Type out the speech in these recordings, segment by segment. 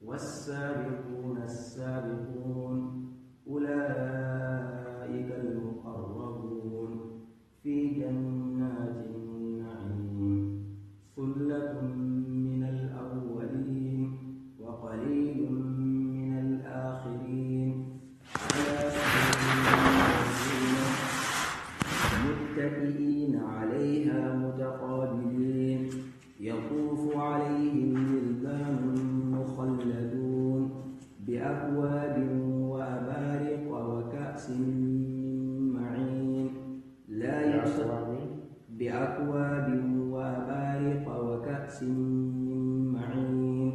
والسابقون السابقون أولئك المقربون في جنات النعيم ثلة من الأولين وقليل من الآخرين على متكئين عليها متقابلين يطوف عليهم ولدان مخلدون بأكواب وأبارق وكأس من معين بأكواب وأبارق وكأس من معين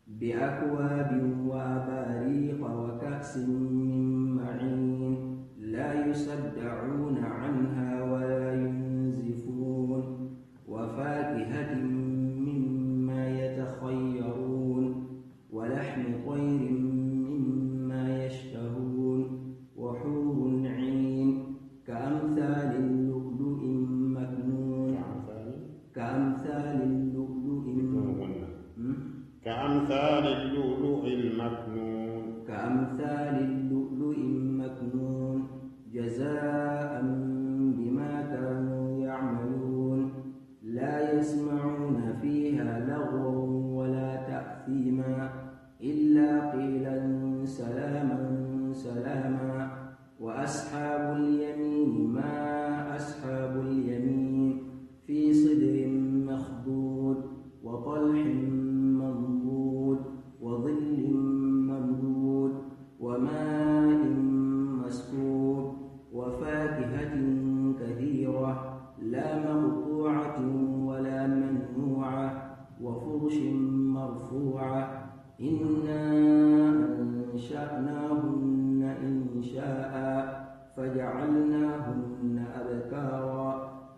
بأكواب وأباريق وكأس من معين لا يصدعون عنها ولا ينزفون وفاكهة مما يتخيرون ولحم طير مما يشتهون وحور عين كأمثال اللؤلؤ المكنون كأمثال اللؤلؤ المكنون جزاء بما كانوا يعملون لا يسمعون فيها لغوا ولا تأثيما إلا قيلا سلاما سلاما وأصحاب اليمين ما أصحاب اليمين في صدر مخضود وطلح منضود وظل ممدود وماء مسكوب وفاكهة كثيرة لا مقطوعة ولا ممنوعة وفرش مرفوعة إنا أنشأناهن إنشاء فجعلناهن أبكارا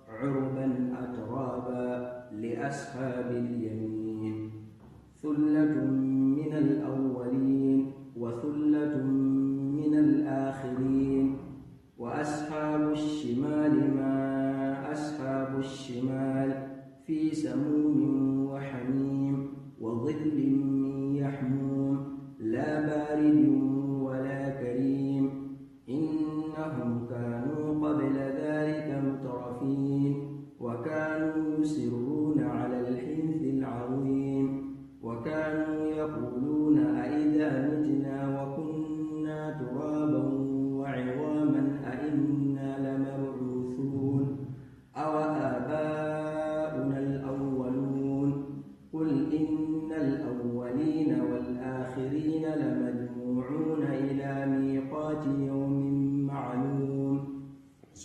عربا أترابا لأصحاب اليمين ثلة من الأولين وثلة من الآخرين وأصحاب الشمال ما أصحاب الشمال في سموم وحميم وظل من يحموم لا بارد ولا كريم إنهم كانوا قبل ذلك مترفين وكانوا يصرون على الحنث العظيم وكانوا يقولون أئذا متنا وكنا ترابا وعظاما أئنا لمبعوثون أو آباؤنا الأولون قل إن الأولين والآخرين لمجموعون إلى ميقات يوم معلوم. إن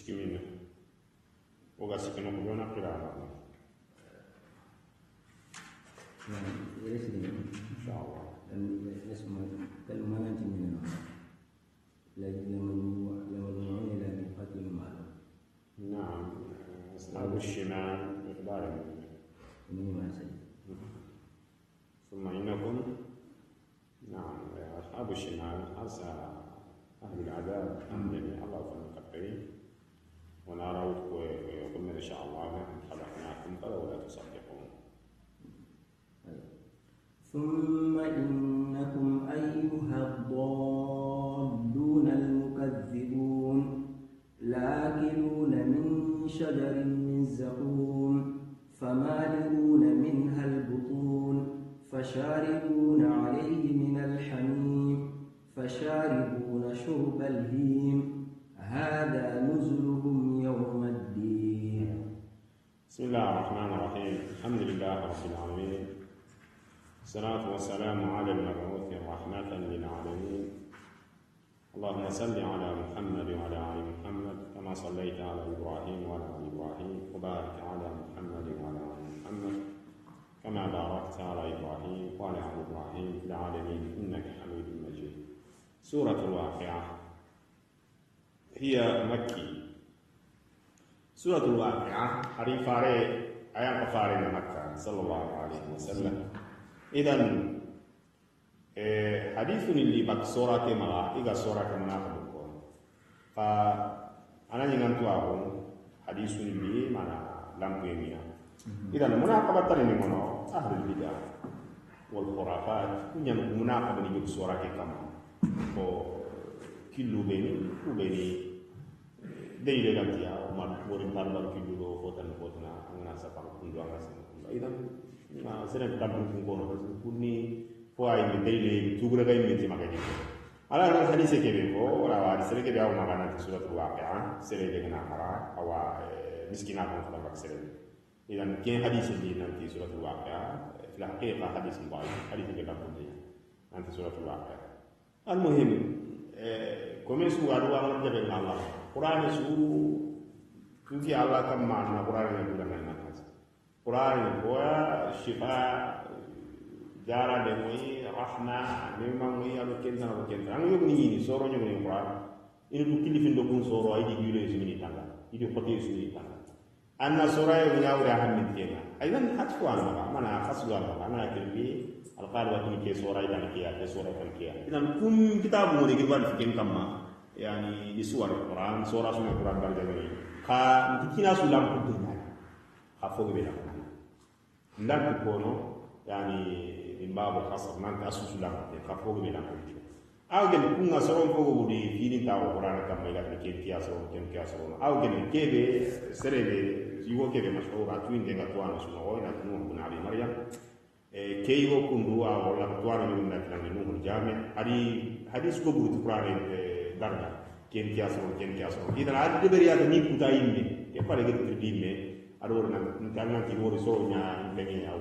شاء الله. اسمه كلمات منها لكن لمجموعون إلى ميقات يوم معلوم. نعم أصحاب الشمال مقدار ثم إنكم نعم أصحاب الشمال حسى أهل العذاب جميع الله في المكفرين ونرى ويقولون إن شاء الله خلقناكم فلولا تصدقون. ثم إنكم أيها الضالون المكذبون لآكلون من شجر من زقوم فمالئون منها البطون فشاربون عليه من الحميم فشاربون شرب الهيم هذا نزلهم يوم الدين. بسم الله الرحمن الرحيم الحمد لله رب العالمين الصلاة والسلام على المبعوث رحمة للعالمين اللهم صل على محمد وعلى آل محمد كما صليت على إبراهيم وعلى آل إبراهيم وبارك على محمد وعلى آل محمد كما باركت على إبراهيم وعلى آل إبراهيم في العالمين إنك حميد مجيد. سورة الواقعة هي مكي. سورة الواقعة حريفاري أيام فارين مكة صلى الله عليه وسلم. إذن حديث اللي بك سورة ملا إذا سورة منافقون فأنا ينتوهم حديث اللي mana lampu ini. إذن مناقبة ترى منه أهل البدع والخرافات كن مناقبة نجيب سورة كما كيلو بيني دليل غانتيا وما بورين طالبان كيلو دو فوتنا أنا سافر كندو أنا سافر إذا ما سنة تابلو كونو كوني فواي من دليل تقول غاي من تما غادي على الحديث كبير ولا وارد سرقة بيا وما كانت سورة الواقعة سرقة كنا مرا أو مسكينة كنا فلان سرقة إذا كان حديث اللي نانتي سورة الواقعة في الحقيقة حديث ضعيف حديث كذا كنتي نانتي سورة الواقعة المهم كم سورة الواقعة جبل الله قرآن سورة كذي الله كم معنا قرآن يقول لنا الناس قرآن هو شفاء جارا دموي رحمة نعمة ألو كنتنا أنا يبني سورة يبني قرآن إنه كل فين دكون سورة أيدي جيله يسمي تانغا يدي قطي يسمي تانغا أنا سورة يبني أوري أهم من تينا أيضا حتى أنا خاص أنا كلمي القال وكني كي سورة يبني كي سورة يبني كي إذا كم كتاب مودي كتاب في كم كما يعني يسوع القرآن سورة سورة القرآن بالجميع كا نتكينا سلام كتير خافوا بينا لا تكونوا يعني من باب الحصر نانت أسوس لهم كفوق بلا كذي أوجد كنا سرون فوق بدي فيني تاو قرآن كم يلا كي سرون كم سرون أوجد كيف سرد يو كيف مشهور أتوين دعنا توان سنو هو نتنوه من علي مريم كيف كن روا ولا توان من نتنوه الجامع هذه سكوب القرآن درجة كم سرون إذا عاد بريء نيك كتايمه كيف على كده تديمه أرونا نتكلم تيمور سونيا بني أو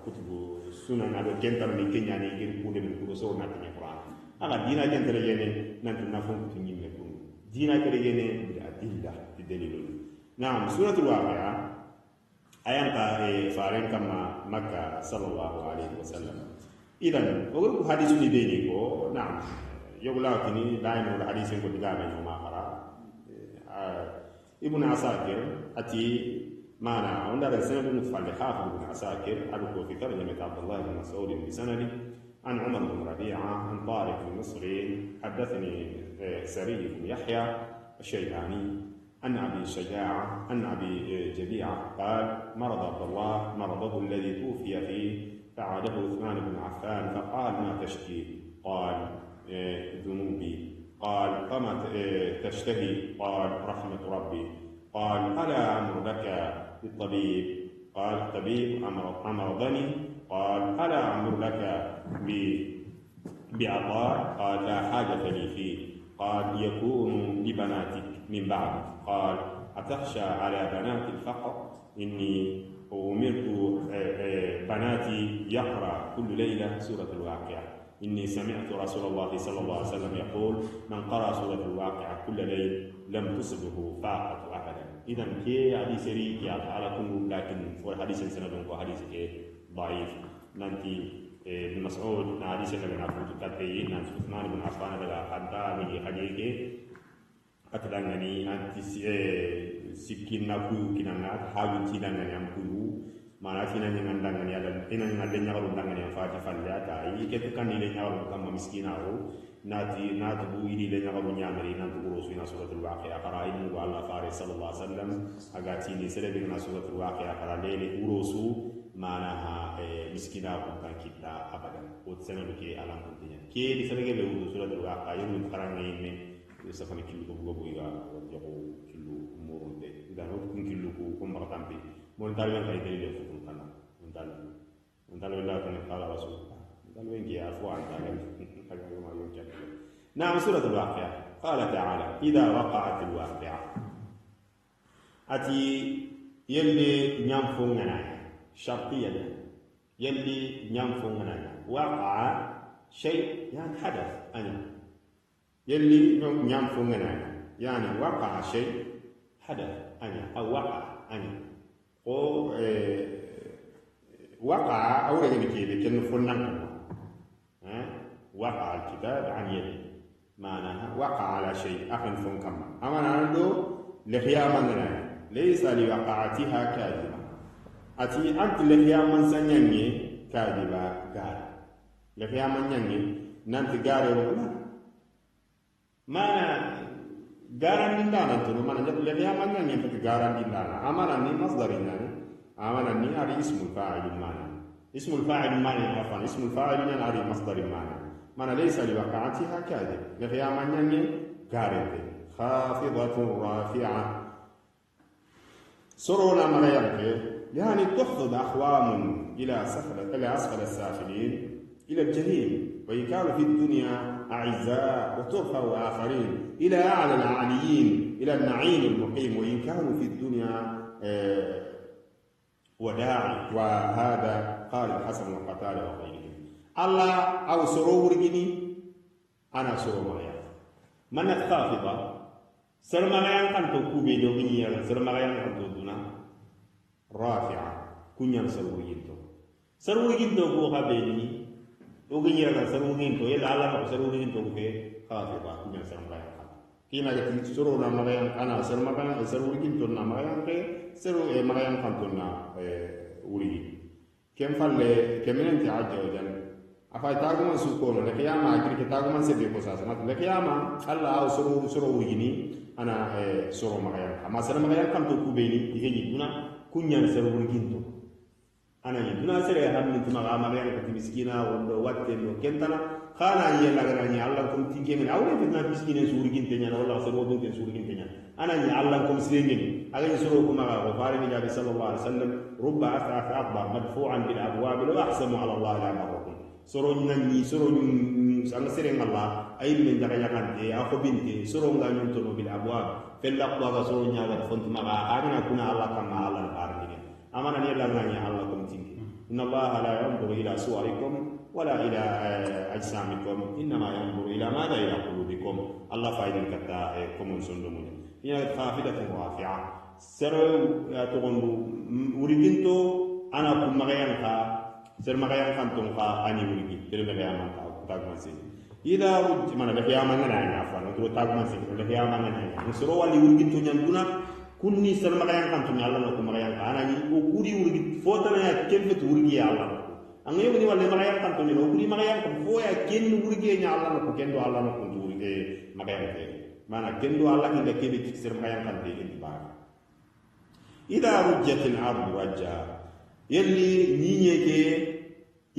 كتب sunan ado kentar ni kenya ni gir kunde min ko so na tanya qur'an aga dina kentar yene nan na fon ko nyimme ko dina kere yene bi adilla bi dalilul na'am suratul waqi'a ayan ka faren kama makka sallallahu alaihi wasallam idan ogo hadithu ni deni ko na'am yogla kini daino hadithu ko diga me ma khara ibn asakir ati معنا عندنا سند متفعل حافظ بن عساكر أذكر في ترجمة عبد الله بن مسعود بسند عن عمر بن ربيعة عن طارق المصري حدثني سري بن يحيى الشيباني عن أبي شجاعة عن أبي جبيعة قال مرض عبد الله مرضه الذي توفي فيه فعاده عثمان بن عفان فقال ما تشكي قال ذنوبي قال فما تشتهي قال رحمة ربي قال ألا أمر لك بالطبيب قال الطبيب أمرضني قال ألا أمر لك بعطاء قال لا حاجة لي فيه قال يكون لبناتك من بعد قال أتخشى على بنات الفقر إني أمرت بناتي يقرأ كل ليلة سورة الواقعة إني سمعت رسول الله صلى الله عليه وسلم يقول من قرأ سورة الواقعة كل ليل لم تصبه فاقة أبدا إذا كي حديث ريك على كل لكن هو حديث سندون حديث ضعيف ننتي ابن مسعود حديث اللي نعرفه تكتي نان عثمان بن عفان بلا حدا من حديث أتدعني أنت سكين نقول كنا حاول تدعني أمكلو mana tina nyangan dangan ya dan ina nyangan den nyawaru dangan yang fati falla ta yi ke kan ni le nyawaru kam miskina ro nati bu idi le nyawaru nyamari nan tu ro suina suratul waqi'a qara ibn Allah fari sallallahu alaihi wasallam agati ni sele bin suratul waqi'a qara le urusu mana ha miskina ko kan kita abadan o tsena ke alam kuntinya ke di sele ke be suratul waqi'a yum qarang ni sa fami kilu ko go iga jago kilu umurunde dan o kun kilu ko maratambi mon talwen kay dele fu kun kana mon talwen la tan qala rasul talwen ki afwa an talwen kaga ma yo jabe na'am suratul waqi'a qala ta'ala idha waqa'at al waqi'a ati yelle nyam fu ngana shartiyan yelle nyam fu ngana waqa'a shay yani hadath ana yelle nyam fu ngana yani waqa'a shay hadath ana aw waqa'a ana o وقع أو رجل كذا كأنه فنان وقع الكتاب عن يده معناها وقع على شيء أخن فن كما أما عنده لحيا من ليس لوقعتها كاذبة أتي أنت لحيا من سنيني كاذبة قال لحيا من يني ننت قال ولا ما garan din dana to mana jab le ya man ni fat garan din dana amana ni masdar ni amana ni ari ismul fa'il mana اسم الفاعل معنى عفوا اسم الفاعل ينعري مصدر معنى معنى ليس لوقعتها كاذب لقيام يعني كارثة خافضة رافعة سرونا مريم يعني تحفظ أقوام إلى أسفل السافلين إلى الجحيم وإن كانوا في الدنيا أعزاء وترفع آخرين إلى أعلى العاليين إلى النعيم المقيم وإن كانوا في الدنيا وداعي. وهذا قال الحسن وقتاده وغيرهم الله أو سرور جني أنا سرور مريم من الخافضة سر مريم كان تكوبي دوغني سر مريم كان تدونا رافعة كنيا سرور جنتو سرور جنتو هو خبيني دوغني ركان سرور جنتو يلا الله سرور جنتو في خافضة كنيا سر مريم كنا جت سرور مريم أنا سر مريم سرور جنتو مريم في سرور مريم كان تدونا ولي كم فل كمن تعجب وجن أفاي تاغمان سكون لكياما أجري كتاغمان سبي كوساس ما لكياما الله أو سرور وجني أنا سرور مريم أما سر مريم كم تكوبيني يجي دونا كنيا سرور جنتو أنا يدونا سر هم من تما مريم كتمسكينا وواتن وكنتنا خانا يلا غناني الله كم تيجي أول فتنا مسكينة سرور جنتنا ولا سرور جنتنا سرور جنتنا أنا الله كم سليمين أجي سروركم على غفار النبي صلى الله عليه وسلم رب أثاث أكبر مدفوعا بالأبواب لو أحسن على الله لا مركم سروني سرون سانسرين الله أي من دعيا كنتي أخو بنتي سرون لا ينتظر بالأبواب في الأقوى سرون يا فنت مغا أنا كنا الله كما الله البارين أمانة يلا غني الله كم تيجي إن الله لا ينظر إلى صوركم ولا إلى أجسامكم إنما ينظر إلى ماذا إلى قلوبكم الله فايدن كتا كم سندمون هي خافضة رافعة سرو تغنو وريدنتو أنا كم مغيان خا سر مغيان خانتون خا أني وريدي ترى مغيان خا تاغمسي إذا رج من مغيان من أنا عفوا نترو تاغمسي مغيان من أنا نسرو والي وريدنتو نيانبونا كوني سر مغيان خانتون يالله نكو مغيان خا أنا يوكودي وريد فوتنا يا كيف توريدي يالله أنا يوم ني والله مغيان خانتون يلو وريدي مغيان خا فويا كين وريدي يالله نكو كندو الله نكو توريدي مغيان خا mana kendo Allah kinda kebe tiksir mayan kan de intibar ida rujjatil ardu rajja yalli niye ke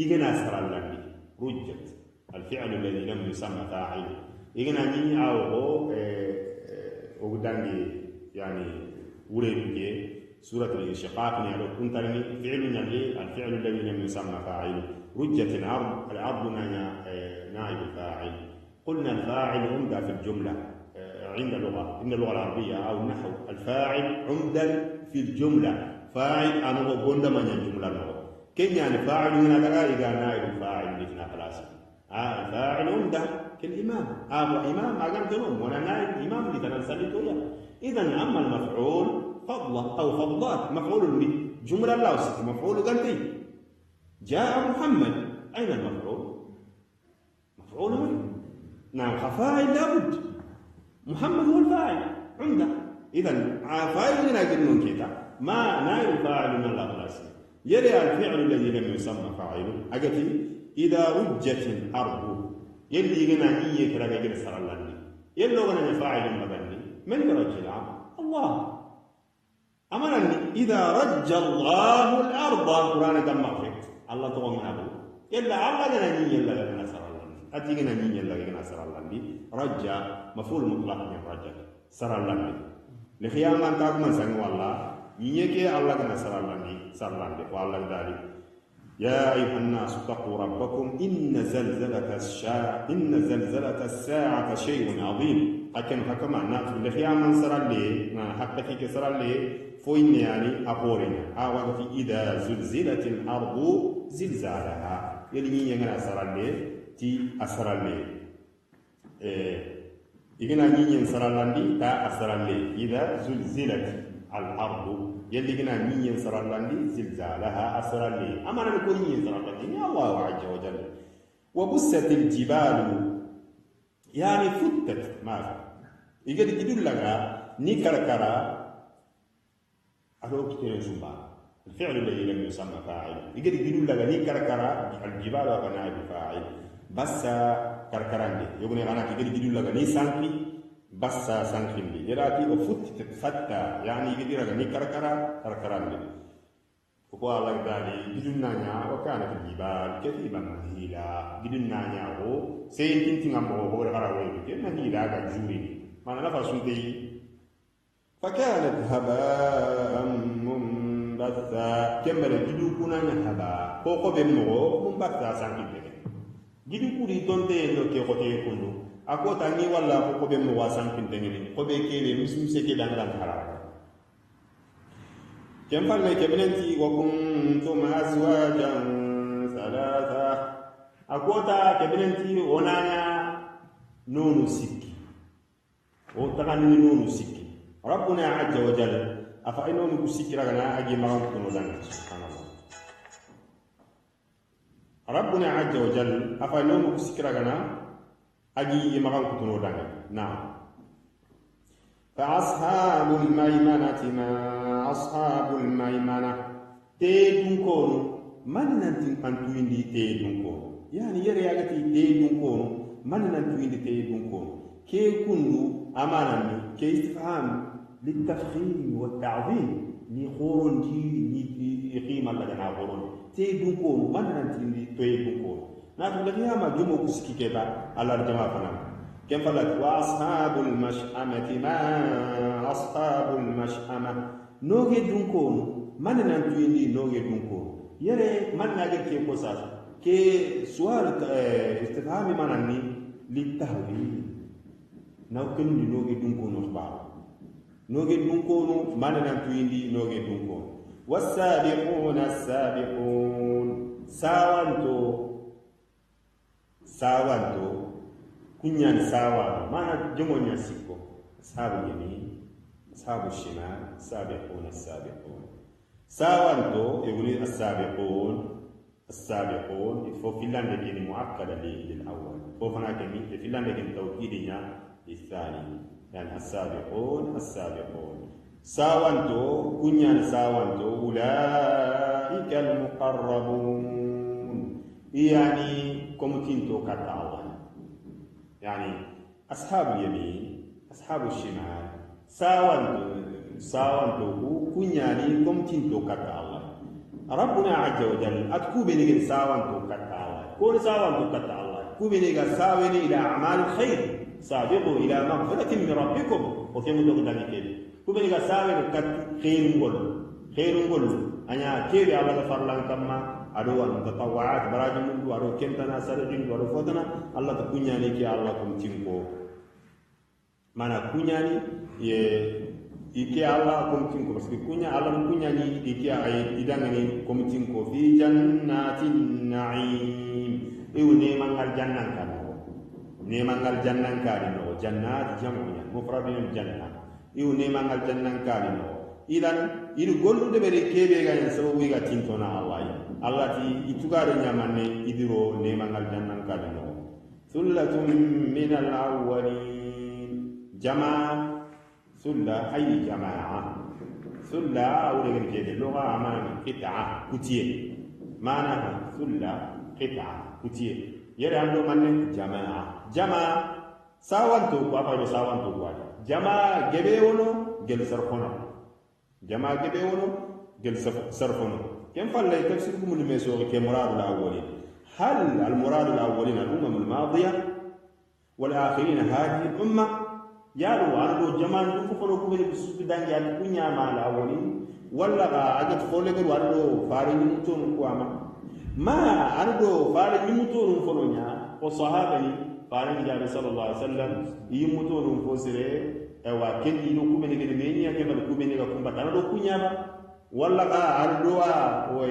igena sarallandi rujjat الفعل الذي لم يسمى فاعل igena ni awo o dangi yani wureje سورة الانشقاق يعني كنتني فعل يعني الفعل الذي لم يسمى فاعل رجت الأرض نائب الفاعل قلنا الفاعل عمدة في الجملة عند اللغة إن اللغة العربية أو النحو الفاعل عمدا في الجملة فاعل أنا بقول من الجملة اللغة كن يعني فاعل هنا إذا نائب الفاعل لجنا ثلاثة الفاعل عمدة كالإمام أبو إمام أقام تنوم وأنا نائب إمام لتنسلت وياه إذا أما المفعول فضلة أو فضلات مفعول جملة الله مفعول قلبي جاء محمد أين المفعول؟ مفعول منه نعم فاعل لابد محمد هو الفاعل عمدة إذا فاعل هنا يقولون كذا ما نائب الفاعل من الله خلاص يلي الفعل الذي لم يسمى فاعله أجتي إذا رجت الأرض يلي يجينا إيه كذا يجينا سر الله يلي لو أنا فاعل مبني من يرجع العام الله أمرني إذا رج الله الأرض القرآن كم مفرق الله تقول من أبو يلا الله جنا نيجي يلا جنا سر الله أتيجنا نيجي يلا جنا سر الله رجع مفعول مطلق من رجع سر الله لخيام من تاج من سنو الله يجي الله جنا سر الله والله ذلك يا أيها الناس اتقوا ربكم إن زلزلة الساعة شيء عظيم لكن حكم الناس لخيام من سر الله حتى في سر الله فوين يعني أقولنا أوقات إذا زلزلت الأرض زلزالها يلي يجنا سر الله تي أسر الله يجنا نين سر الله تا أسر الله إذا زلزلت الأرض يلي جنا نين سر الله زلزالها أسر الله أما نكون نين سر الله يا الله عز وجل وبست الجبال يعني فتت ما يجد يدل لك نكركرا أروك تنسبا الفعل الذي لم يسمى فاعل يجد يدل لك نكركرا الجبال وغنائب فاعل بس كركران دي يقول أنا يجد يدل لك نسانكي بس سانكين دي يراتي وفتت فتا يعني يجد لك نكركرا كركران دي ko Allah dali gidun nanya wa kana fil jibal katiban mahila gidun nanya o sai tintin ambo ko harawe ke mahila ga juri mana nafa sunti فكانت هباء منبثا كما جدو كنا هباء كوكو بمغو منبثا سانكي جدو كوري تونتي لو كي خوتي كوندو اكو تاني ولا كوكو بمغو سانكي تنغني كو بي كيلي مسلم سيكي دانغان حرام كم فالله كبنتي وكنتم ازواجا ثلاثه اكو تا كبنتي ونانا نونو سيكي او تغني نونو سيكي ربنا عز وجل أفإنهم يسكرنا أجي مرام كنودان سبحان الله ربنا عز وجل أفإنهم يسكرنا أجي مرام كنودان نعم فأصحاب الميمنة ما أصحاب الميمنة تيدون كون من ننتين أنتوين دي تيدون كون يعني يرياغتي تيدون كون من ننتوين دي تيدون كون كي كندو أمانا كي استفهام للتفخيم والتعظيم ني خورون جي قيمة لنا خورون تيدون كون من ننتين تيدون كون ناتو لغيها ما جمو كسكي كيبا على الجماعة فنام كم فلت وأصحاب المشأمة ما أصحاب المشأمة نوغي دون كون من ننتين نوغي دون كون يري من ناجر كي قصاص كي سؤال استفهام منني للتهويل نوكن نوغي دون كون أخبار نوغي دونكونو ماننا تويندي نوغي دونكونو والسابقون السابقون ساوانتو كنيان ساوانتو مانا جمونيا سيكو أصحاب اليمين أصحاب الشمال السابقون السابقون ساوانتو يقولي السابقون في اللان لكي مؤكدة للأول فوفنا كمي في اللان لكي توكيدنا للثاني يعني السابقون ساوانتو كنيان ساوانتو أولئك المقربون يعني كمتينتو كتا الله يعني أصحاب اليمين أصحاب الشمال ساوانتو كنياني كمتينتو كتا الله ربنا عز وجل أتكوبي نيجي ساوانتو كتا الله كل ساوانتو كتا الله كوبي نيجي ساويني إلى أعمال الخير سابقوا إلى مغفرة من ربكم وفي مدوك داني كيبي كوبني ساوي كات خير نقول أنا كيبي على غفر لان كما أدوان تطوعات براج منذ أدو كنتنا سرقين ودو فوتنا الله تكونياني كي الله كم تنكو مانا كونياني إكي الله كم تنكو بس كونيا الله كونياني إكي أي إدانني كم تنكو في جنات النعيم إيوني من الجنة كانوا nemangal jannan kali no jannat jamunya mufradun jannah iu nemangal jannan kali no idan idu gollu de bere kebe ga sababu ga tintona allah ti itugaro nyamanne idiro nemangal jannan kali no sullatun min al-awwalin jamaa sulla ay jamaa sulla awre kebe loga amana qit'a kutiye mana sulla qit'a kutiye yere ando manne jamaa sawanto ko afa do sawanto ko jamaa gebe wono gel sarfono jamaa gebe wono gel sarfono kem falle tafsir kum ni meso ke murad al awwalin hal al murad al awwalin al umam al madiya wal akhirin hadhihi al umma yalu ando jamaa du ko ko be su dangi al kunya ma al awwalin walla ga ajat fole ko wando faari ni mutun ko ama ma ando faari ni mutun ko nya o sahabani faran jabe sallallahu alaihi wasallam yimuto dum fosire e wa kendi no kumene gede menia ke bal kumene ga kumba tan do kunyama walla ka ardoa o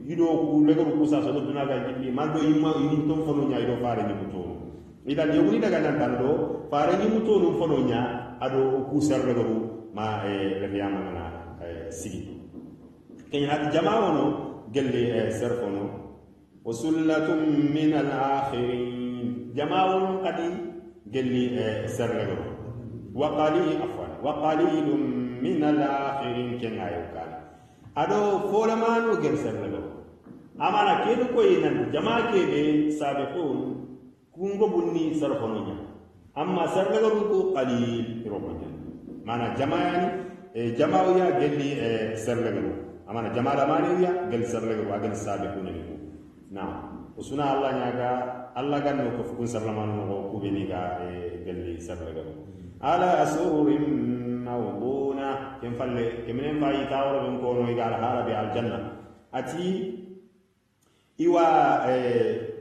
yido ku lego ku sa so do naga jindi mando yimma yimuto fono nya yido faran yimuto idan yoguni daga nan tan do faran yimuto dum fono nya ado ku serre go ma le yama na sigi kenya hadi jamaa wono gelle serfono wa sullatum min al-akhirin جماعة قديم قال لي سرقوا وقليل من الآخرين كان يقال أدو فولمانو قال سرقوا أمانا كيدو كوينا جماعة كيدي سابقون كونغو بني سرقونيا أما سرقوا قليل ربنا مانا جماعة قال لي سرقوا amana jamala maniya gel sarle wa gel sabiquna ni na usuna Allah nyaga Allah gan no ko fukun sarlaman no ko beni ga gel sarle ga ala asurin mawduna kem falle kemenen fayi tawro dum ko no igala hala bi aljanna ati iwa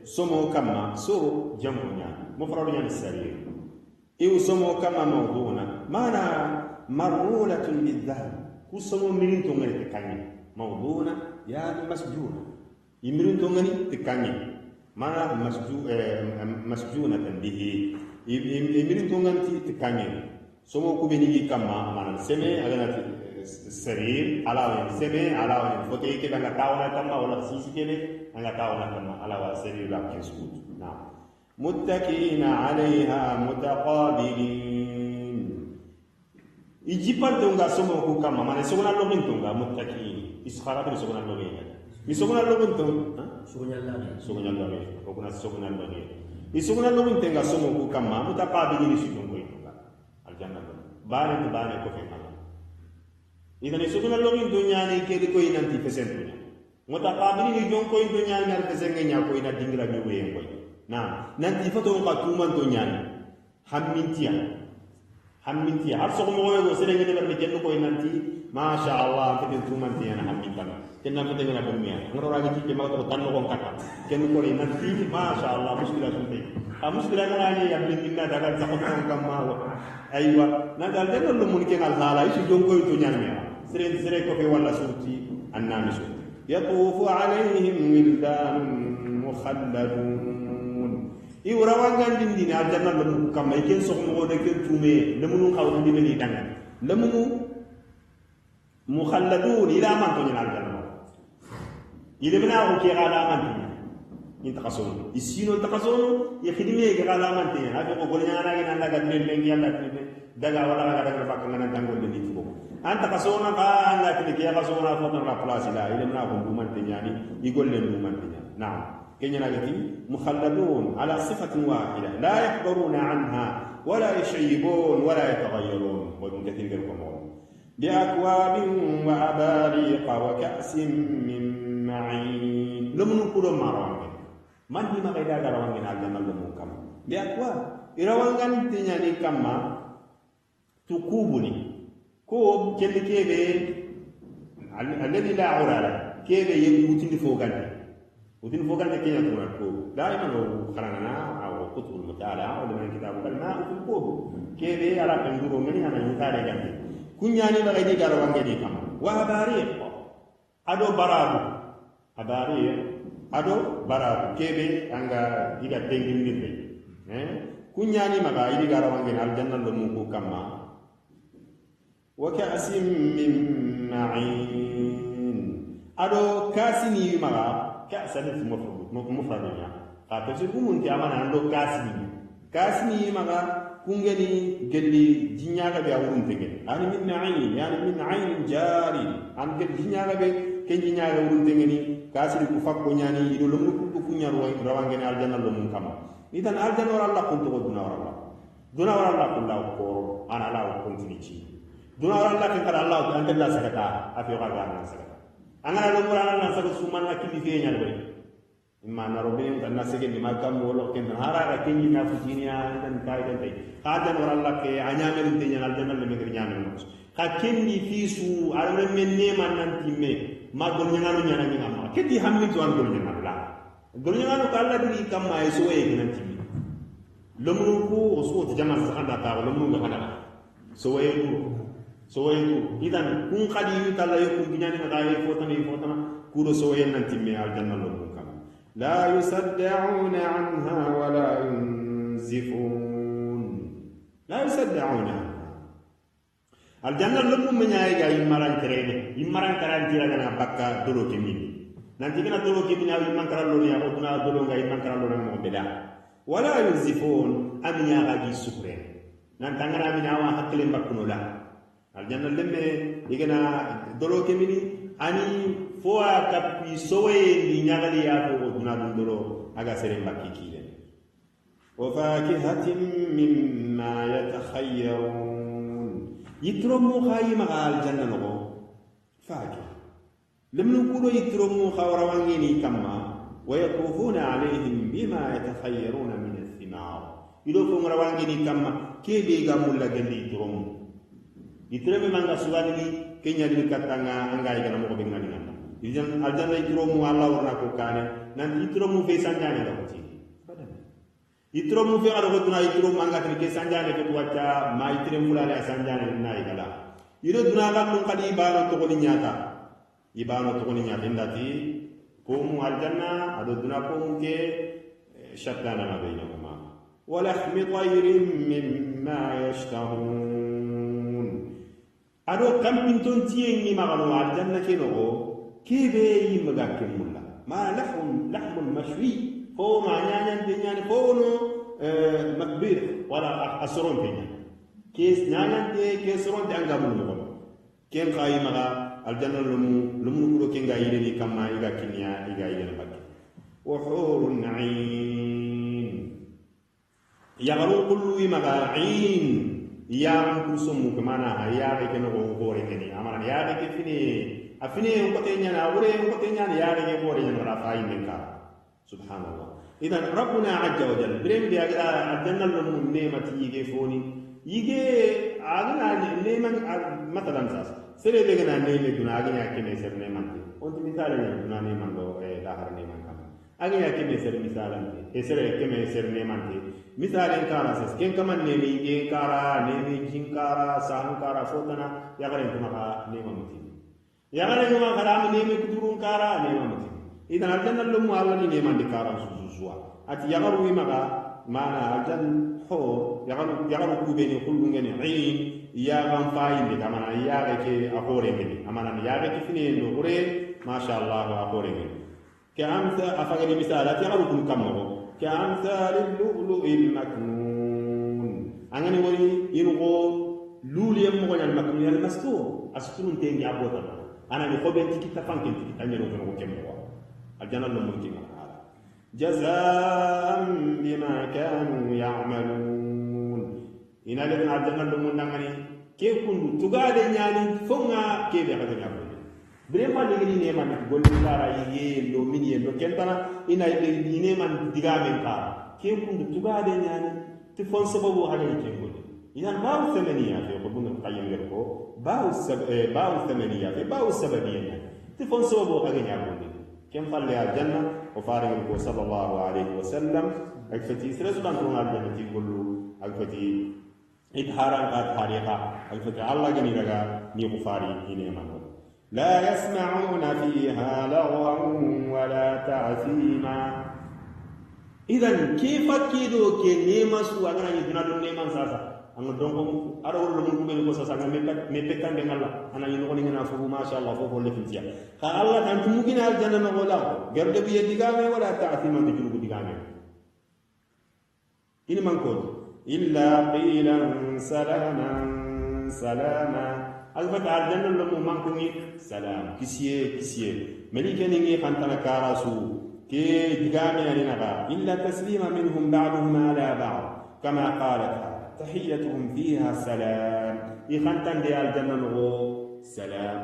somo kama suru jamunya mufrad yani sarir iu somo kama mawduna mana marmulatun bidhahab kusomo mirin to ngari tekanye mawduna yani masjuna imirin to ngani tekanye mana masjunatan bihi imirin to nganti tekanye somo ku beni kama mana seme agana sarir ala seme ala foto yake daga tawna kama wala sisi kene anga tawna kama ala wa sarir la kesut na muttaqina alaiha mutaqabilin ijipal tunga somo ku kama mana sogona login tunga muttaqin iskhara bi sogona login mi sogona login tunga sogona login ko kuna sogona login isogona login tunga somo ku kama mutaqabilin sidon ko tunga aljanna bane ko fe kama idan isogona login dunya ni ke ko inanti pesentunya mutaqabilin jon ko dunya ni ar pesengenya ko ina dingira mi we ko na nanti foto ko tuman dunya hammintiya har so mo go sere ngene ber jenno ko nanti ma sha Allah fitin tuman tiya na hammintan kenna fitin na dunya ngoro raga ci ma ko tan ko kata ken ko nanti ma sha Allah muskila sunte muskila na ni ya bin minna daga zakko kam ma aywa na dal den lo mun ke ngal hala isi jonko to nyaami sere ko fe wala surti annamisu yatufu alaihim wildan mukhalladun iwrawangan dindi na aljanna lamu kamay ken sokmo de ken tume lamu xawna di beni dang lamu mukhalladun ila man to nyal aljanna ile bena ko ke ala man ni takason isino takason ya khidime ke ala man te ha ko golnya na ga na ga den yalla daga wala ga daga bakka ngana dango de ni ko an takasona ba an la ke kasona fo na place la ile bena ko man te nyani i golle man te nyani na'am كينيا ناجي مخلدون على صفة واحدة لا يحضرون عنها ولا يشيبون ولا يتغيرون وابن كثير القمر بأكواب وأباريق وكأس من معين لم نقول مروان من هي ما غير روان من الجنة لم نكم بأكواب إروان تنياني كما تكوبني كوب كل كيبه الذي لا عرى كيبه يموتني فوقاني ودين فوقان كينيا تقول كوب دائما لو خلنا أو كتب المطالعة أو لمن كتاب الماء في الكوب كيف على بندورو مني أنا ينتهي جنبي كنياني بغيدي كارو وانجدي كم وأباريق أدو برابو أباريق أدو برابو كيف أنغا إذا تنجم نبي كنياني ما بغيدي كارو وانجدي الجنة لموكو كما وكأس من معين أدو كاسني ما كأسني مفردنا قاتل كمون كأمانة عنده كاسني مغا كونغني قلي جنياغا بيعورون تنغني يعني من عين يعني من عين جاري عن قل جنياغا بي كن جنياغا ورون تنغني كاسني كفاكو نياني يدو لمنو كنيا روانغني الجنة لمن كما إذن الجنة ورا الله كنت دون ورا الله دون ورا الله كنت لا كورو أنا لا كنت نيجي دون ورا الله كنت الله أنت لا سكتا أفيوغا غانا سكتا angana lo murana na sago sumana kili fe nyal bay imma na robin tan nasege ni makam wolo ken hara ga tingi na futinia dan kay dan tay hadan waralla ke anyame ni nyal dan le megri nyame no ka kenni fisu alre menne man nan timme ma gol nyalo nyana ni amma keti hammi to an gol nyana la gol nyana ko alla diri kamma e so e nan timmi lomru ko so to jama sa anda ta lomru ga kana so e sowetu idan kun qadi talla yakun binyani ma dai fotana kudo sowen nanti me aljanna lo kam la yusaddauna anha wa la yunzifun la yusaddauna aljanna lo mum nyaay ga imaran karane tira gana bakka dolo ke min nanti gana dolo ke min awi man karalo ni ako duna dolo ga iman karalo mo beda wala yunzifun amnya ga gi sukre nan tangara min awa hakle bakkuno la aljanna lemme igana dolo kemini ani foa kapi sowe ni nyagali ya ko duna dun dolo aga sere makki kile wa fakihatin mimma yatakhayyarun yitro mu khayma aljanna no fakih lemnu kudo itromu khawrawangini kamma ويطوفون عليهم بما يتخيرون من الثمار يدوفون روانجني كما كيف يقامون لجندي تروم يترم من السؤالي كينيا دي كتانا انغاي كنا مو بيننا نانا إذن الجنة يتروم الله ورنا كوكانه نان يتروم في سانجانه لوتي يتروم في أرغتنا يتروم أنغا كني سانجانه كتوجا ما يترم فلا لا سانجانه ناي كلا يردنا لكم قد يبانو تقولي نياتا يبانو تقولي نياتا إنداتي قوموا على الجنة أدودنا قوموا كي شتان ما بينهما ولحم طير مما يشتهون أدو كم من تنتيني مغلو على الجنة كي نغو كي بي مغاكم ملا ما لحم مشوي فو ما نيان دينيان فونو مكبير ولا أسرون دينيان كيس نيان دي كيسرون دي أنغامون مغلو كين خاي مغا الجنة لمو كدو كنغا يلي كما إيغا كنيا إيغا يلي بكي وحور عين يغلو كلو مغا عين يام كسمو كمانا ياغي كنو غوري كني أمانا ياغي كفيني أفيني وقتينيانا أولي وقتينيانا ياغي كفوري رافعي منك سبحان الله إذن ربنا عز وجل بريم دي الجنة لمو نيمة يجي فوني يجي أغنى نيمة مثلا ساس sere be gana neme duna aganya keme ser nemante onti misale ne duna nemando dahar nemanta aganya keme ser misalante sere keme ser nemante misale kara ses ken kaman neme ge kara neme jinkara sankara fotana yagare kuma ka nemamuti yagare kuma karam neme kudurun kara nemamuti idan aljanna lumu alani nemandi kara suzuwa ati yagaru wimaga mana aljan ho yagaru kubeni kullungeni ain yagan fayinde kamana yaga ke akore ngeni amana yaga ke fini no ore masha Allah akore ngeni ke amsa afagani misalat yagaru kun kammo ke amsa lil maknun angani woni yingo luliyam mo nyal maknun yal mastur asturun tengi abota ana ni khoben tikita fanken tikita nyero ko kemmo aljanna no mun kinga جزاء بما كانوا يعملون إن الذين عبدنا لهم نعمني كيف كنتم تقعد يعني فونا كيف يخدم يعملون بريما لغني نيمان تقول لكارا يجي لو مني لو كنتنا إن الذين نيمان دعامين كارا كيف كنتم تقعد يعني تفون سببه هذا يجيبون إذا باو ثمانية في قبول القيم يركو باو ثمانية في باو سببية تفون سببه هذا يجيبون كم قال لي الجنة وفارق صلى الله عليه وسلم أكفتي سرزبان تون الجنة يقول أكفتي إدهارا قد حريقا أكفتي الله جني رجع نيقفاري إنما لا يسمعون فيها لغوا ولا تعثيما إذن كيف كيدو كنيما سوى أنا يدنا دون نيما ساسا أنا دونكم أروح لمن كم يلقوا ساسا أنا مبكان بينالا أنا ينقول إننا فوق ما شاء الله فوق ولا في الجنة خالله أنت ممكن الجنة نقوله قرد بيدقامه ولا تعثيما تجرب دقامه إن من كود إلا قيلا سلاما سلاما البت الجنة لمن من كم سلام كسيه ملكا نيجي خانتنا كاراسو كي دقامه لنبا إلا تسليما منهم بعضهم على بعض كما قالت تحيتهم فيها سلام يخانتن دي الجنة نغو سلام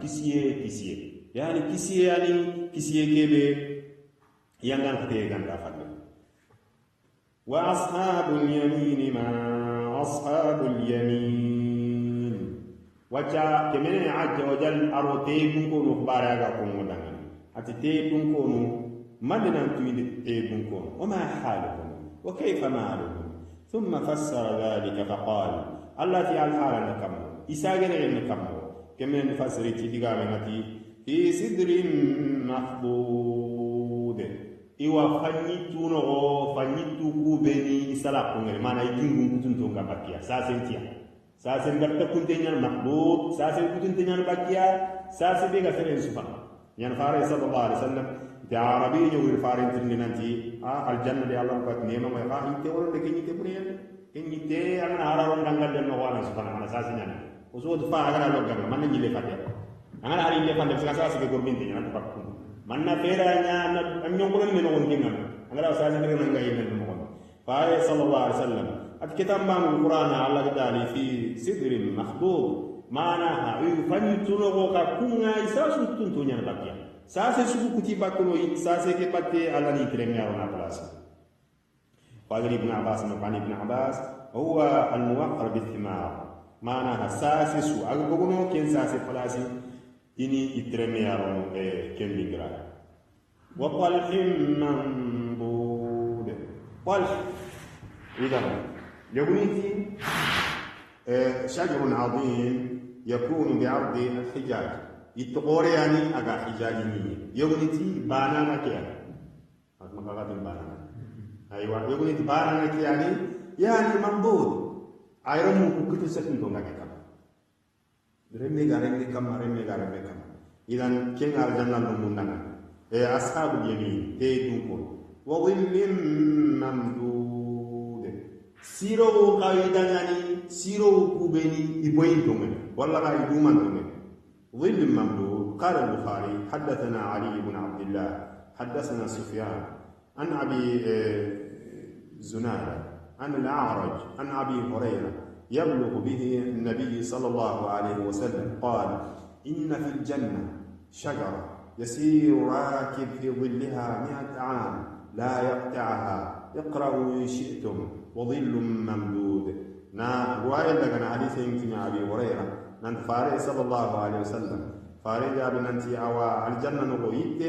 كسيه يعني كسيه كيبي ينغان ختيه غانتا فادنا وأصحاب اليمين ما أصحاب اليمين وجا كمن عز وجل أروتيكم كونوا خبارا كونوا دغان أتيتيكم كونوا مدنا تيتيكم كونوا وما حالكم وكيف مالكم ثم فسر ذلك فقال الله تعالى حالا نكمل إساقنا نكمل كمن نفسر تيغامنتي في سدر مخضود إيوا فنيتو نغو فنيتو كوبيني إسالا كونغري مانا يجنغون كتنتو نغبكيا ساسن دكتا كنتينيان مخضود ساسن كنتينيان بكيا ساسن بيغا سرين سفا ينفاري صلى الله عليه وسلم te arabi ñu farin tin nanti aljanna de allah ko nema mo ka inte wala de kenyi te buriya kenyi te ana hararon dangal den no wana subhanahu wa ta'ala o so do fa agara lo gam man ni le fatte ana ari le fatte sa sa ke gorbin tin nan pakku man na fera nya na ñong ko men won kinga agara sa sa de ngay men mo fa sallallahu alaihi wasallam at kitab ma qur'an allah ta'ala fi sidrin makhdud mana ha fani tuno ko ka kunga isa su tun to nyana bakia sa se su ku ti bakuno sa se ke batte ala ni tremia na place qala ibn abbas no qani ibn abbas huwa al muwaqqar bil thimar mana ha sa se su aga gogono ken sa se place ini itremia ro ken ligra wa qalhim manbud qalh idan يقولي شجر عظيم يكون بعرض الحجاج يتقوري يعني أجا حجاجي يقولي بانانا كيا ما قالت بانانا أيوة يقولي بانانا كيا يعني منبوذ أيرمو كتو سكين كونغا كم رمي غارمي كم إذا كين الجنة لمننا أصحاب اليمين تيدوكو وظل ممدود سيرو قايداني سيرو كوبيني يبوين تومن والله قاعد يدومان تومن ظل ممدود قال البخاري حدثنا علي بن عبد الله حدثنا سفيان عن ابي زناد عن الاعرج عن ابي هريره يبلغ به النبي صلى الله عليه وسلم قال ان في الجنه شجره يسير راكب في ظلها 100 عام لا يقطعها اقرأوا إن شئتم وظل ممدود رواية لنا حديث يمكن أبي هريرة ننت فاري صلى الله عليه وسلم فاري جاب ننتي أوا الجنة نقويت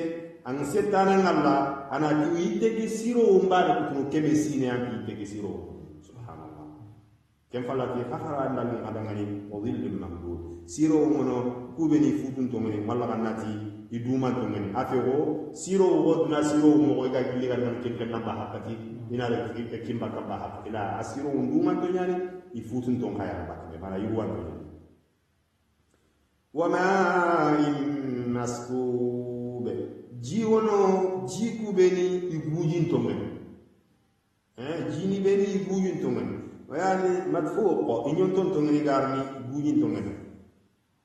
أن ستانا الله أنا كويت كسيرو مبارك كتنو كم سيني أن كويت كسيرو سبحان الله كم فلاتي خفر أن الله أدعني وظل ممدود سيرو منو كوبني فوتون تومني والله غناتي iduma to ngani afego siro wodna siro mo ga gilli ga nan ken nan ba hakati ina la ke kimba ka ba hakati la asiro nduma to nyani ifutun to khaya ba ke mara yuwan to wa ma in maskube jiwono jiku beni igujin to ngani jini beni igujin to ngani yani madfuq inyon to ngani garmi igujin to ngani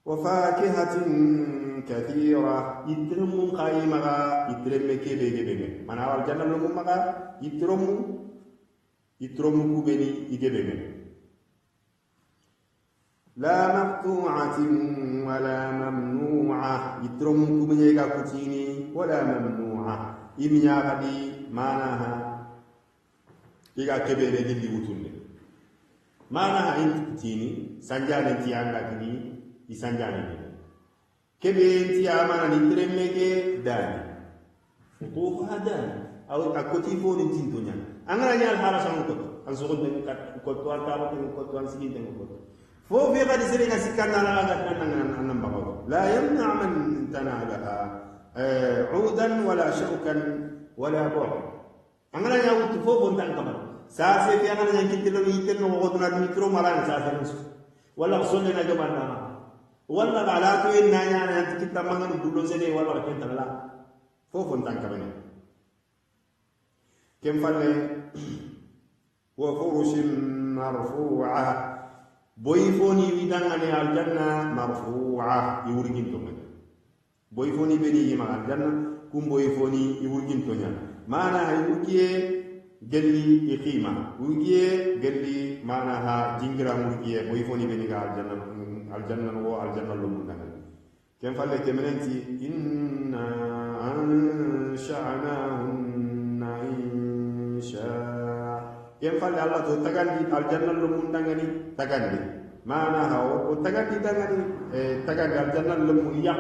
wa fakihatin كثيرة يترم قائمة يترم كبيرة من أول جنة لهم مغا يترم كبيرة يجبيرة لا مقطوعة ولا ممنوعة يترم كبيرة كتيني ولا ممنوعة إميا غدي معناها إيجا كبيرة جدي وتوني معناها إنت كتيني سنجان تيانغا كني يسنجان كبيرتي أمانة نترمك داني فطوفها داني أو أكتي فون تنتونيا أنا نيال حراسة مكتو أنسوق من كتو أنتابو كتو أنسكين تنكتو فو في غادي سرينا سكان على غادي أنا بقول لا يمنع من تنالها عودا ولا شوكا ولا بعد أنا نيال تفو فون تنكمل ساسي في أنا نيال كتلو يتلو وغدنا الميكرو مران ساسي نسو ولا صلنا جبنا walla ala to en nanya na tikita mangan dulo sene walla ke tala fofon tan kabene kem falle wa furushin marfu'a boy foni widangane aljanna marfu'a iwurgin to men boy foni beni yima aljanna kum boy foni iwurgin to nya mana iwurgiye gelli iqima iwurgiye gelli mana ha jingira murgiye boy foni beni ga aljanna الجنة والجنة لمنها كم فعل كمنتي إنا أنشأناهن إنشاء كم فعل الله تغني الجنة لمنها تغني معناها وتغني تغني الجنة لمنها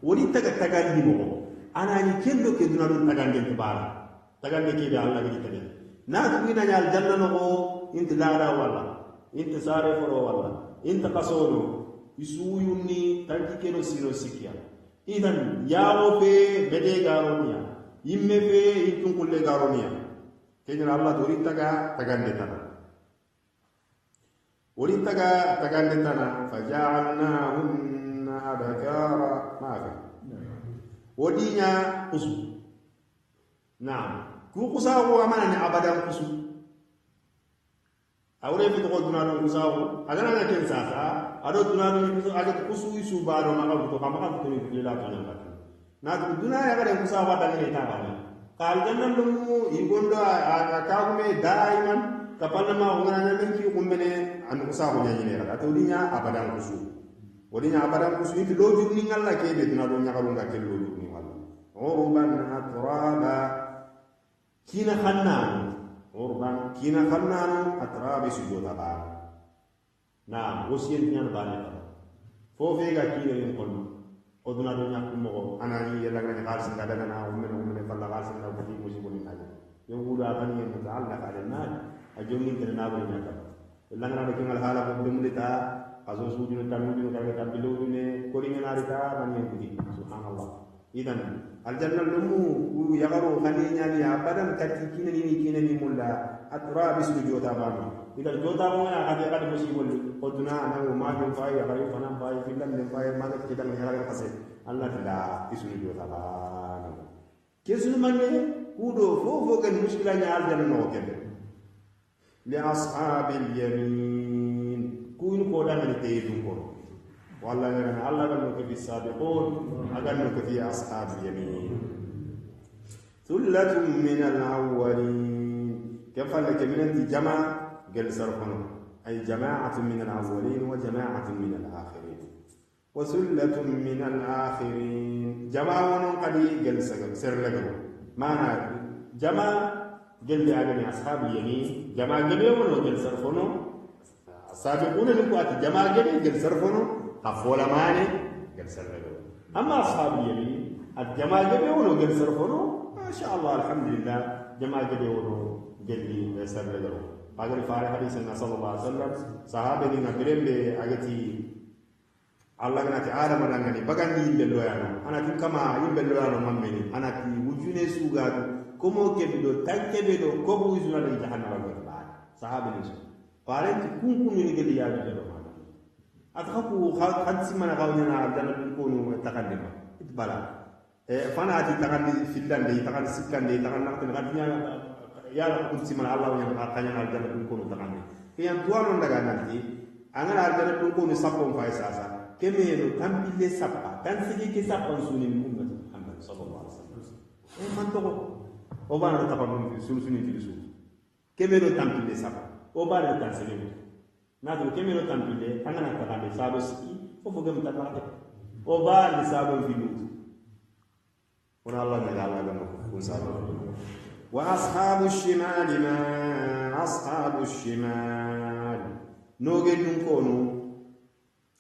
ولي تغني مو أنا نكمل كدنا تغني تبارا تغني كده الله كده ناتو بينا الجنة نو إنت لا ولا إنت سارف ولا inta kasono isuyunni tanki keno siro sikia idan yawo fe bede garonia imme fe itun kulle garonia kenya Allah dori taga tagande tana faja'alnahunna abkara ma'a wodinya kusu na'am ku kusawo amana ni abadan kusu awre fi to dunano kusawo agana na ken sasa ado dunano ni kusu aga kusu isu baro maka to kama to ni la kana na to dunaya ga kusawo da ni ta ba kal jannan dum igondo akagume daiman kapana ma ngana na ki kumbene an kusawo nya ni ra to dinya abadan kusu ودينا أبدا مسلمين لو جرني الله كي بيتنا دون يقولون كي لو جرني الله عربا أترابا كينا خنان عربا كينا خنان أترابا سجود بان نعم وسيل نيان بان فوفيغا كينا ينقل ودنا دون يقولون أنا يلا غني خالص كذا أنا ومن فلا خالص أنا بدي مجيب لي ناجي يقول أغني متعلق على الناس أجوني كنا نقول ناجي إلا أنا بكين الحالة بدملتا أزوج سوجين تامين كذا تابلو إنه كورين ناريتا من يكودي سبحان الله إذن الجنة لمو يغرو خلينا لي أبدا كتكين ني مولا أتراب سجود أبانا إذا الجود أبانا أكاد مسيبول قدنا أنا وما ينفعي أغير فنام فاي في الله فاي ما كذا من هذا القصة الله لا سجود أبانا كيسون من كودو فوق كان مشكلة الجنة نوكل لأصحاب اليمين كون كودا من تيدون كون والله أنا الله قال في السابقون أقول في أصحاب اليمين ثلة من الأولين كيف لك من أنت جماعة قال سرفنا أي جماعة من الأولين وجماعة من الآخرين وثلة من الآخرين جماعة قليل قال سر لكم معنى جماعة قال لي أنا أصحاب اليمين جماعة قليل قال سرفنا السابقون لقوات جماعة قليل قال سرفنا أفولا ماني قال سر لكم أما أصحاب اليمين الجماعة قليل قال سرفنا ما شاء الله الحمد لله جماعة قليل قال لي سر لكم قال فارح حديث صلى الله عليه وسلم صحابة دينا بريم بأجتي الله كنا تعالى مراني بغاني يبلوانو أنا كما يبلوانو مامني أنا كي وجوني سوغادو كمو كبدو تنكبدو كبو يزنا لجهنم بعد صحابة نسو قالت كون يقول يا بلو أتخافوا خد سمنا قاوننا عبدنا بنكونوا تقدما إتبالا فانا أتي تقدم في اللان دي تقدم سكان دي تقدم نقطة غاديا يا كنت سمنا الله ويا أقانيا عبدنا بنكونوا تقدم في أن توانو نغانتي أنا عبدنا بنكونوا سبون فايساسا كمينو تنبيل سبا تنسجي كسبا سوني محمد محمد صلى الله عليه وسلم من تقول وبانا تقدم في سوني في السوق كمينو تنبيل سبا وبانا تنسجي نادو كمينو تنبيل أنا تقدم سابو سكي وفوقم تقدم وبانا سابو في لوت ونا الله نجعل لنا كون سابو وأصحاب الشمال ما أصحاب الشمال نوجد نكونو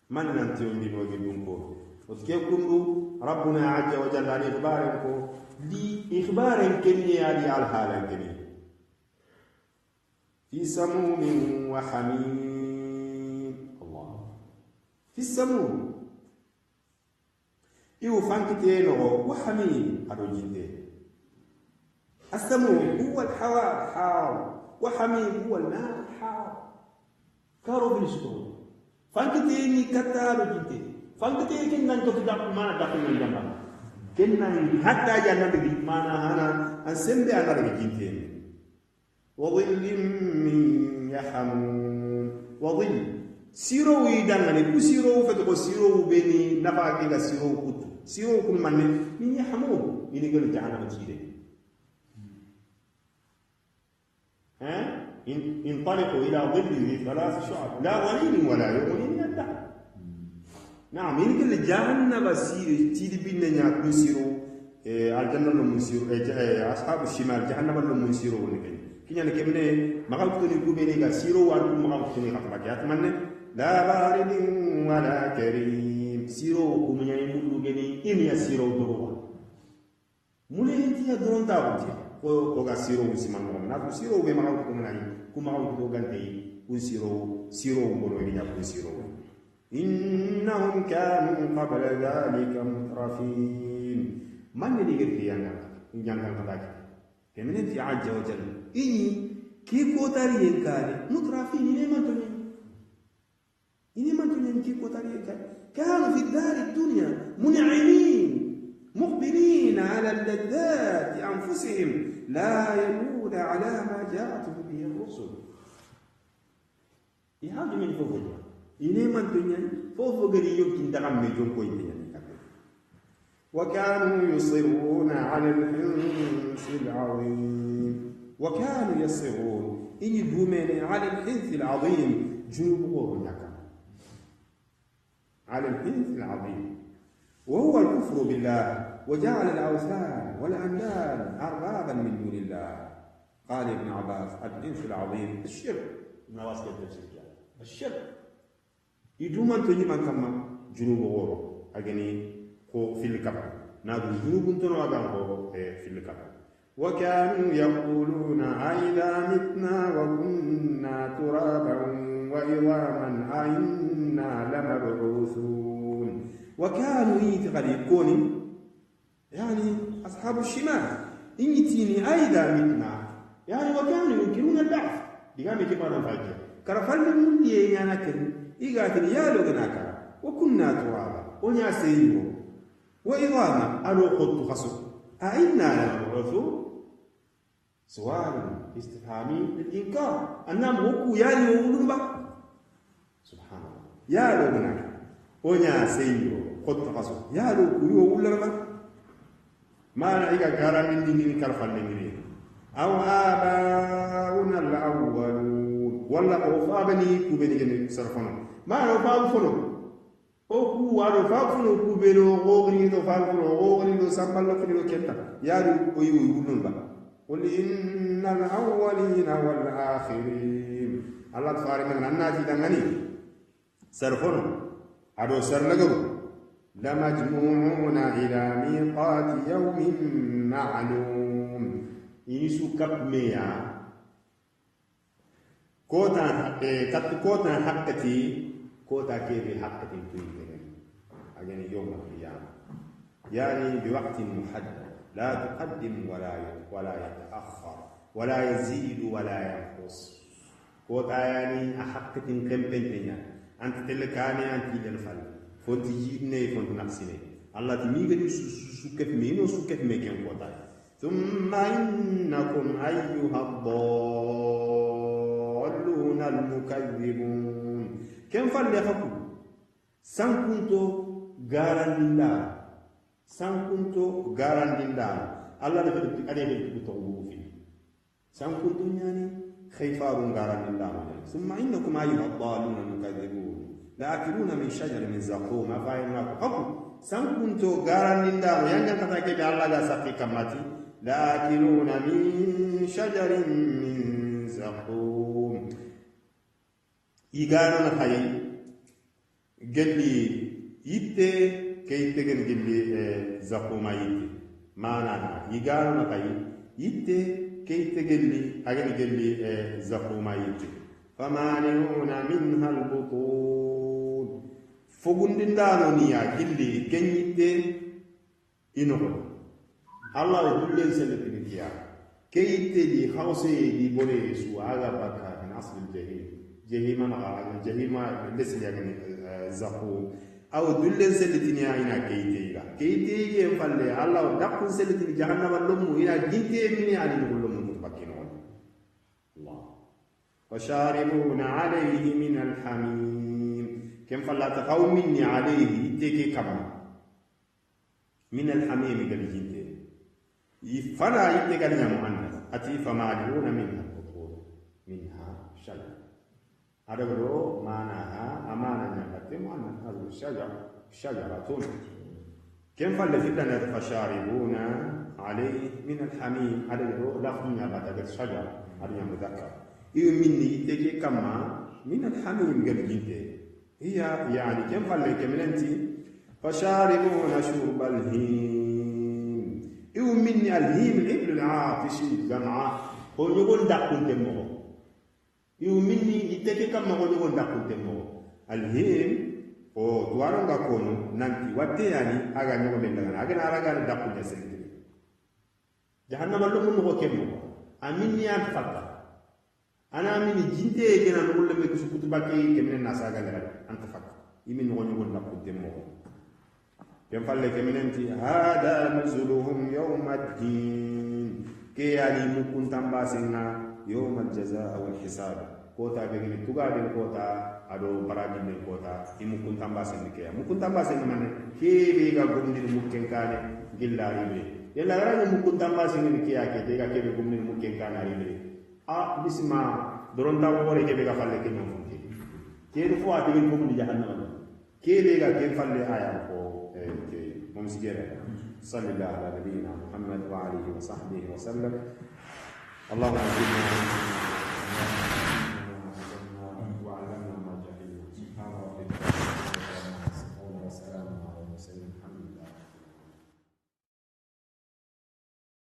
من ننتيون دي نوجد نكونو وتكيف كنو ربنا عز وجل على إخباركو دي إخبار كنية على الحال كنية في سموم وحميم الله في السموم إيو فانكتين وحميم أدو جدين السموم هو الحوار حار وحميم هو الماء حار كارو بالسكون فانكتيني كتارو جدين فانكتيني كنا نتدق ما دخل من جنب كنا حتى جنب ما أنا أنسمد أنا رجيتين وظل من يحمون وظل سيرو يدعنا كسيرو فتقو سيرو بيني نفاق إلى سيرو كتو سيرو كل من يحمون إني قلت جعنا مجيدين انطلقوا إلى ظله 3 شعب لا ظليل ولا يغني من اللهب نعم يمكن جهنم تيدي بينا نياكو سيرو الجنة لهم سيرو أصحاب الشمال جهنم لهم سيرو ونكني كنا نكمل ما قلتني كوبيني كسيرو وأنتم ما قلتني خطبك أتمنى لا بارد ولا كريم سيرو كم يملو جني إم يسيرو دروا مولين تيا درون تاوتي ko ga siro musiman mo na ko siro be ma ko ngani kuma ko do gante ko siro ngoro ni ko siro innahum kanu qabla dhalika mutrafin man ni gerte yana njangal kadaki kemene fi ajja wa jalla ini ki ko tari en kare mutrafin ni man to ki ko tari en kare kanu fi dar ad-dunya mun'imin مقبلين على اللذات أنفسهم لا يلون على ما جاءتهم به الرسل يهاجم من فوق إنما الدنيا فوق غير يمكن دعم يجوكو وكانوا يصرون على الحنث العظيم وكانوا يصرون إن يدومين على الحنث العظيم جنوبهم على الحنث العظيم، وهو الكفر بالله وجعل الأوثان والأنداد أربابا من دون الله. قال ابن عباس الحنث العظيم الشرك. نواس الشرك يدوم أن تجي من كما جنوب غورو أجني هو في الكبر نادو جنوب تنو أجنه في الكبر. وكانوا يقولون أئذا متنا وكنا ترابا وعظاما أئنا لمبعوثون. وكانوا يتقدمون يعني أصحاب الشمال إنتيني أئذا متنا يعني وكانوا ينكرون البعث دعامي كبارا فاجئ كرفال من يانا كن إيغاتني يا لغناك وكنا ترابا ونيا سيئو وعظاما ألو قد خصو أئنا لمبعوثون. سؤال استفهامي للإنكار أنهم وكو يعني وولون با سبحان الله يا لغنا ونيا سيئو قد تقصو يا لغو يوولون با ما نعيك كارا من دين كرفا لنجري أو آباؤنا الأولون ولا أوفابني كوبيني سرفنا ما أوفاب فنو أوكو أوفاب فنو كوبينو غوغني دو فالفنو غوغني دو سامبالو فنو كتا يا لغو يوولون با. قل إن الأولين والآخرين الله تفاري من الناس دعني سرفون أدو سرلقو لمجموعون إلى ميقات يوم معلوم. يسو كبميا كوتا كوتا حقتي كوتا كيف حقتي تويتين أجاني يوم القيامة يعني بوقت محدد لا تقدم ولا يتأخر ولا يزيد ولا ينقص. كوتا يعني أحقت كمبنتين أنت تلكاني أنت للفل فونت جيبني فونت نقصني الله تميغني سكت مينو سكت ميكين كوتا. ثم إنكم أيها الضالون المكذبون. كم فليفكم سنكنتو غاران لله سانكنتو غارانديندا الله نفدي ادي بتوفي سانكنتو يعني خيفار غارانديندا. ثم انكم ايها الضالون المكذبون لاكلون من شجر من زقوم افايناكم حكم سانكنتو غارانديندا يعني كتاكي الله لا سقي كماتي لاكلون من شجر من زقوم يغانون خاي جلي يتي كي تجن جلي زقوما يتي مانا يغانون خاي يتي كي تجلي أجن جلي زقوما يتي فمالئون منها البطون فغندين دانونيا جلي كنيتي إنه الله يقول سلفيا كي تدي خوسي دي بولي سو على بكا من أصل الجحيم جهيم أنا جهيم ليس يعني زقوم أو دلين سلتني أنا كي تيجا كي تيجي فلي الله دقون سلتني جهنم اللهم إلى جنتي مني على اللهم متبكين الله وشاربون عليه من الحميم كم فلا تقوم مني عليه تيجي كم من الحميم قال جنتي فلا يتقال يا مؤنث أتي فمالئون منها البطون منها شجر هذا هو معناها أمانة نبتة مؤنث هذا شجرة كم فلفتنا فشاربون عليه من الحميم هذا هو لفظ نبتة شجر هذا مذكر مني يتقي كما من الحميم قال جنتي هي يعني كم فلك من أنت فشاربون شرب الهيم إيو مني الهيم الإبل العاطشي جمعة هو يقول دقون تمو إيو مني يتكي كما هو يقول دقون تمو الهيم هو دوارون دقونو نانتي واتي يعني أغا نيو من دقنا أغا نارغا دقون يسنتي جهنم اللهم نغو كمو أميني أنتفتا أنا أميني جنتي كنا نقول لما يكسو كتباكي كمين الناس أغا لغا أنتفتا يمين نغو يقول دقون تمو كم فلك من أنت هذا نزلهم يوم الدين كي يعني ممكن تنباسنا يوم الجزاء والحساب كوتا بيجي تقعد الكوتا أدو براجين الكوتا ممكن تنباسنا كيا ممكن تنباسنا من كي بيجا قومني ممكن كان جلا ريبي يلا غير ممكن تنباسنا كيا كي بيجا كي قومني ممكن كان ريبي بسمع درون تاو وري كي بيجا فلك نفهم كي تفوا تيجي ممكن جهنم كيلي كيف فلي آية ممسكيرة. صلى الله على نبينا محمد وعليه وصحبه وسلم. اللهم